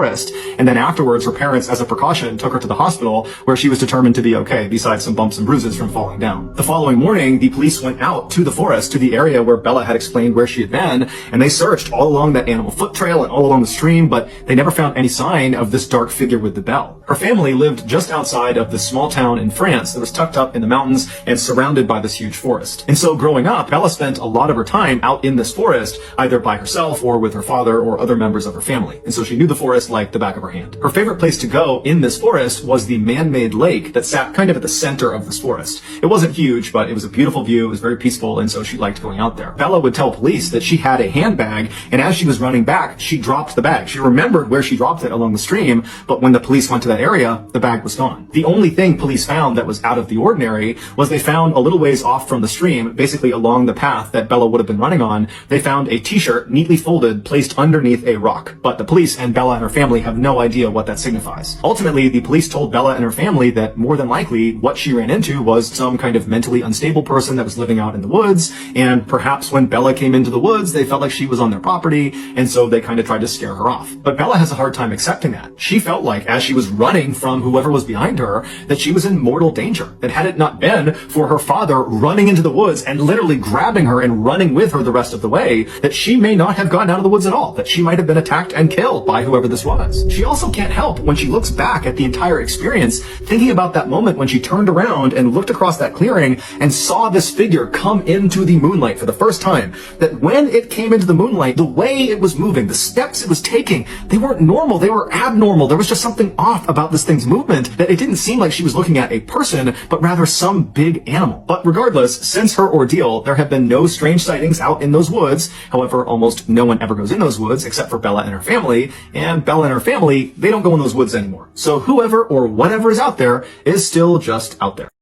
forest. And then afterwards, her parents, as a precaution, took her to the hospital where she was determined to be okay, besides some bumps and bruises from falling down. The following morning, the police went out to the forest, to the area where Bella had explained where she had been, and they searched all along that animal foot trail and all along the stream, but they never found any sign of this dark figure with the bell. Her family lived just outside of this small town in France that was tucked up in the mountains and surrounded by this huge forest. And so growing up, Bella spent a lot of her time out in this forest, either by herself or with her father or other members of her family. And so she knew the forest like the back of her hand. Her favorite place to go in this forest was the man-made lake that sat kind of at the center of this forest. It wasn't huge, but it was a beautiful view, it was very peaceful, and so she liked going out there. Bella would tell police that she had a handbag, and as she was running back, she dropped the bag. She remembered where she dropped it along the stream, but when the police went to that area, the bag was gone. The only thing police found that was out of the ordinary was they found a little ways off from the stream, basically along the path that Bella would have been running on, they found a t-shirt neatly folded, placed underneath a rock. But the police and Bella and her family have no idea what that signifies. Ultimately, the police told Bella and her family that more than likely what she ran into was some kind of mentally unstable person that was living out in the woods, and perhaps when Bella came into the woods, they felt like she was on their property, and so they kind of tried to scare her off. But Bella has a hard time accepting that. She felt like, as she was running from whoever was behind her, that she was in mortal danger. That had it not been for her father running into the woods and literally grabbing her and running with her the rest of the way, that she may not have gotten out of the woods at all, that she might have been attacked and killed by whoever this was. She also can't help, when she looks back at the entire experience, thinking about that moment when she turned around and looked across that clearing and saw this figure come into the moonlight for the first time, that when it came into the moonlight, the way it was moving, the steps it was taking, they weren't normal, they were abnormal. There was just something off about this thing's movement, that it didn't seem like she was looking at a person, but rather some big animal. But regardless, since her ordeal, there have been no strange sightings out in those woods. However, almost no one ever goes in those woods except for Bella and her family, and Bella and her family, they don't go in those woods anymore. So whoever or whatever is out there is still just out there.